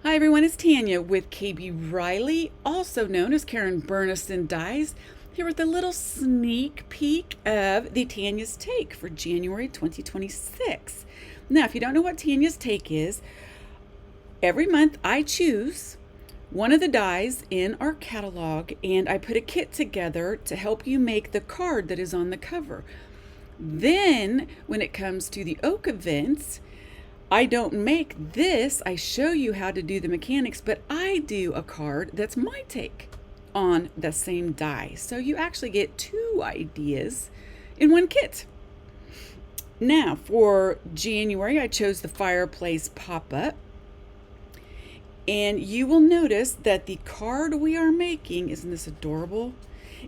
Hi everyone, it's Tanya with KB Riley, also known as Karen Burniston Dies, here with a little sneak peek of the Tanya's Take for January 2026. Now, if you don't know what Tanya's Take is, every month I choose one of the dies in our catalog and I put a kit together to help you make the card that is on the cover. Then, when it comes to the OAK events, I don't make this. I show you how to do the mechanics, but I do a card that's my take on the same die. So you actually get two ideas in one kit. Now, for January, I chose the fireplace pop-up. And you will notice that the card we are making, isn't this adorable,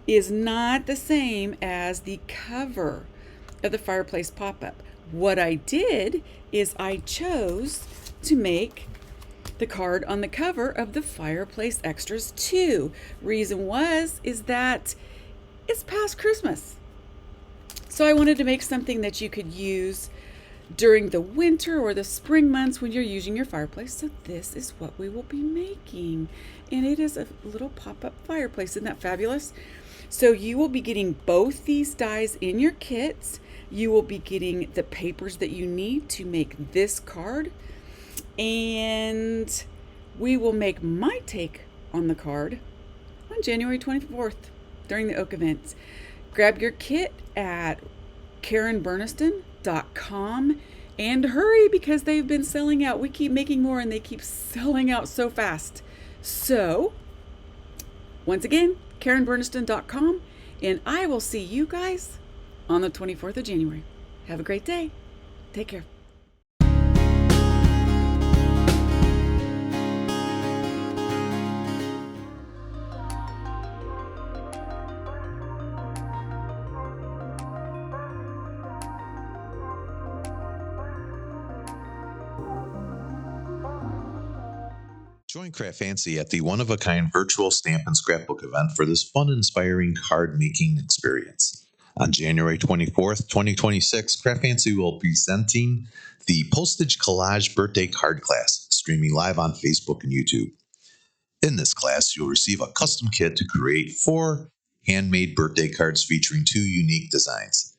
is not the same as the cover of the fireplace pop-up. What I did is I chose to make the card on the cover of the Fireplace Extras 2. Reason is that it's past Christmas. So I wanted to make something that you could use during the winter or the spring months when you're using your fireplace. So this is what we will be making. And it is a little pop-up fireplace. Isn't that fabulous? So you will be getting both these dies in your kits. You will be getting the papers that you need to make this card. And we will make my take on the card on January 24th during the OAK events. Grab your kit at karenburniston.com and hurry because they've been selling out. We keep making more and they keep selling out so fast. So, once again, karenburniston.com, and I will see you guys on the 24th of January. Have a great day. Take care. Join Craft Fancy at the one-of-a-kind virtual stamp and scrapbook event for this fun, inspiring card-making experience. On January 24th, 2026, Craft Fancy will be presenting the Postage Collage Birthday Card Class, streaming live on Facebook and YouTube. In this class, you'll receive a custom kit to create 4 handmade birthday cards featuring 2 unique designs.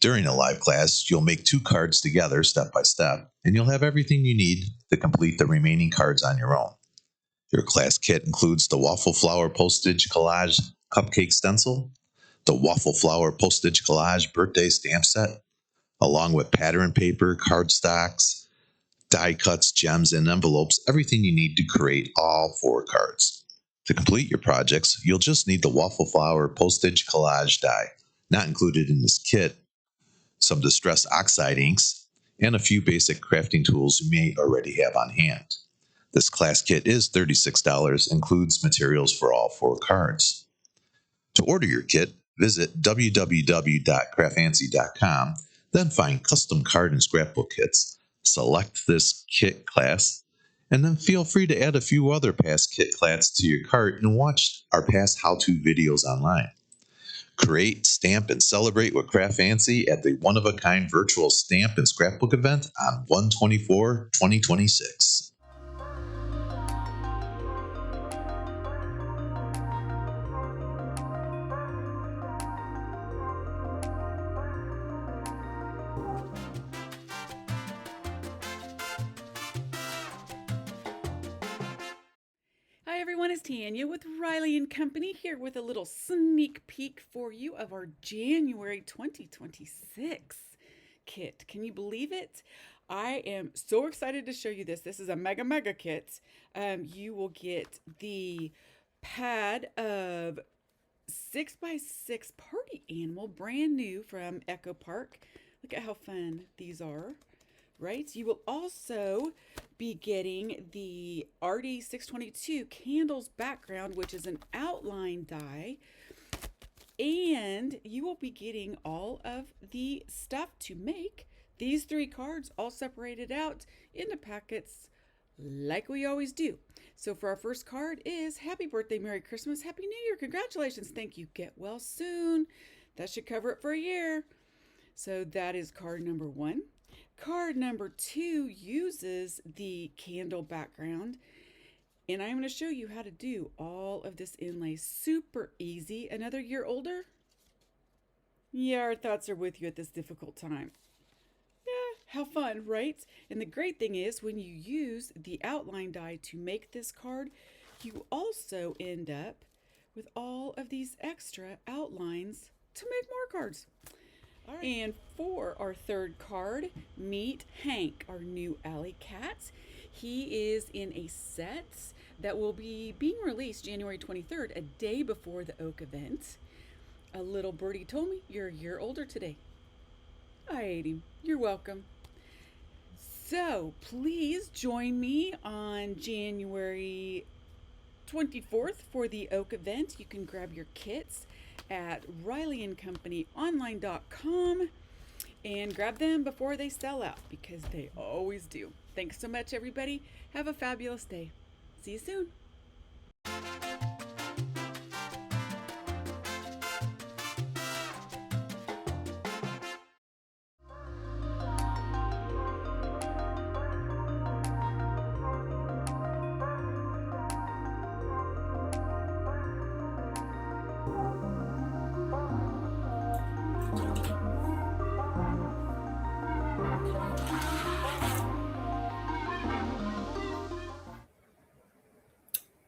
During a live class, you'll make 2 cards together step by step, and you'll have everything you need to complete the remaining cards on your own. Your class kit includes the Waffle Flower Postage Collage Cupcake Stencil, the Waffle Flower Postage Collage Birthday Stamp Set, along with pattern paper, cardstocks, die cuts, gems, and envelopes, everything you need to create all 4 cards. To complete your projects, you'll just need the Waffle Flower Postage Collage die, not included in this kit, some distress oxide inks, and a few basic crafting tools you may already have on hand. This class kit is $36, includes materials for all 4 cards. To order your kit, visit www.craftfancy.com, then find custom card and scrapbook kits, select this kit class, and then feel free to add a few other past kit class to your cart and watch our past how-to videos online. Create, stamp, and celebrate with Craft Fancy at the one-of-a-kind virtual stamp and scrapbook event on 1/24/2026. Hi everyone, it's Tanya with Riley and Company here with a little sneak peek for you of our January 2026 kit. Can you believe it? I am so excited to show you this. This is a mega kit. You will get the pad of 6x6 party animal, brand new from Echo Park. Look at how fun these are, right? You will also be getting the RD622 candles background, which is an outline die. And you will be getting all of the stuff to make these 3 cards all separated out into packets like we always do. So for our first card is Happy Birthday, Merry Christmas, Happy New Year, congratulations, thank you, get well soon. That should cover it for a year. So that is card number 1. Card number 2 uses the candle background And I'm going to show you how to do all of this inlay super easy. Another year older? Yeah, our thoughts are with you at this difficult time. Yeah, how fun, right? And the great thing is, when you use the outline die to make this card, you also end up with all of these extra outlines to make more cards. All right. And for our third card, meet Hank, our new alley cat. He is in a set that will be being released January 23rd, a day before the OAK event. A little birdie told me you're a year older today. I ate him. You're welcome. So please join me on January 24th for the OAK event. You can grab your kits at rileyandcompanyonline.com and grab them before they sell out because they always do. Thanks so much, everybody. Have a fabulous day. See you soon.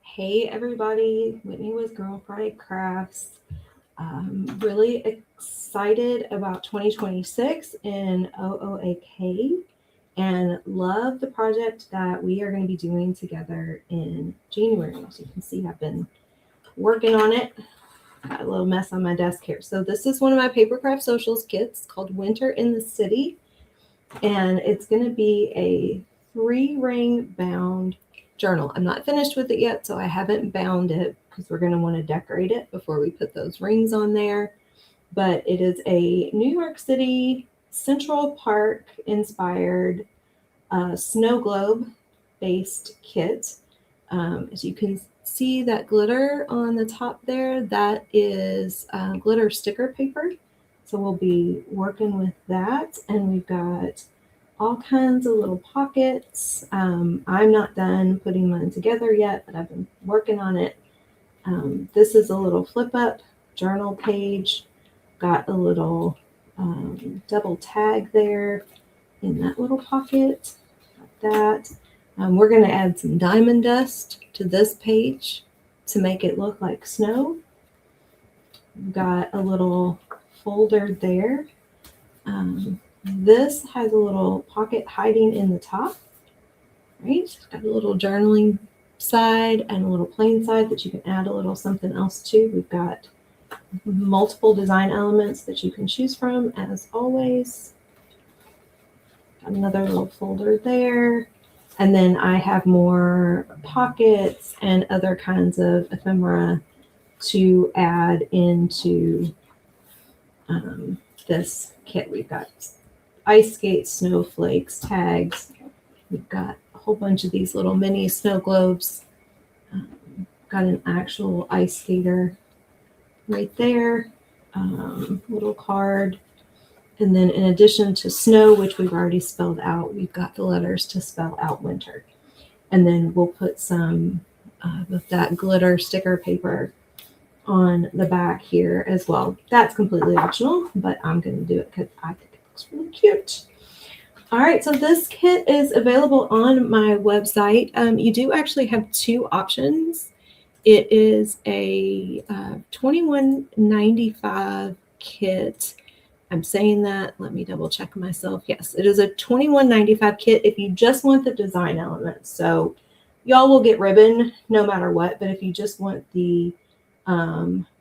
Hey everybody, Whitney with Girl Pride Crafts. Really excited about 2026 in OOAK and love the project that we are going to be doing together in January. As you can see, I've been working on it. Got a little mess on my desk here. So this is one of my Papercraft Socials kits called Winter in the City. And it's going to be a 3-ring bound journal. I'm not finished with it yet, so I haven't bound it because we're going to want to decorate it before we put those rings on there. But it is a New York City Central Park inspired snow globe based kit. As you can see, that glitter on the top there, that is glitter sticker paper. So we'll be working with that. And we've got all kinds of little pockets. I'm not done putting mine together yet, but I've been working on it. This is a little flip up journal page. Got a little double tag there in that little pocket. Got that. We're going to add some diamond dust to this page to make it look like snow. We've got a little folder there. This has a little pocket hiding in the top, right? It's got a little journaling side and a little plain side that you can add a little something else to. We've got multiple design elements that you can choose from, as always. Got another little folder there. And then I have more pockets and other kinds of ephemera to add into this kit. We've got ice skates, snowflakes, tags. We've got a whole bunch of these little mini snow globes. Got an actual ice skater right there, little card. And then in addition to snow, which we've already spelled out, we've got the letters to spell out winter. And then we'll put some of that glitter sticker paper on the back here as well. That's completely optional, but I'm going to do it because I think it looks really cute. All right, so this kit is available on my website. You do actually have 2 options. It is a $21.95 kit. I'm saying that. Let me double check myself. Yes, it is a $21.95 kit if you just want the design elements. So y'all will get ribbon no matter what, but if you just want the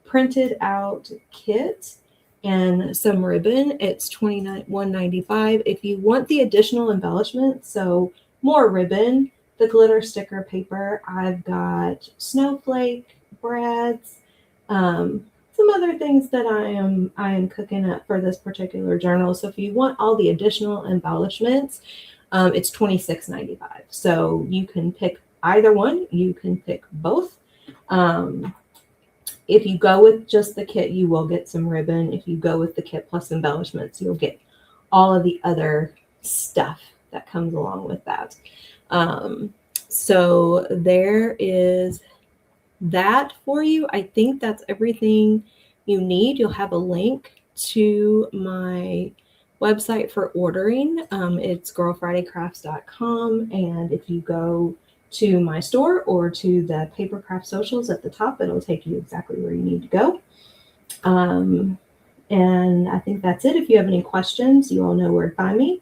printed out kit and some ribbon, it's $21.95. If you want the additional embellishment, so more ribbon, the glitter sticker paper, I've got snowflake brads, some other things that I am cooking up for this particular journal. So if you want all the additional embellishments, it's $26.95. So you can pick either one. You can pick both. If you go with just the kit, you will get some ribbon. If you go with the kit plus embellishments, you'll get all of the other stuff that comes along with that. So there is that for you. I think that's everything you need. You'll have a link to my website for ordering. It's girlfridaycrafts.com. And if you go to my store or to the Papercraft socials at the top, it'll take you exactly where you need to go. And I think that's it. If you have any questions, you all know where to find me.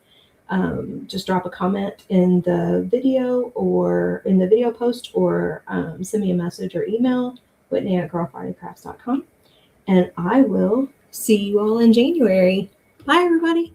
Just drop a comment in the video or in the video post, or send me a message or email, Whitney@girlfridaycrafts.com. And I will see you all in January. Bye, everybody.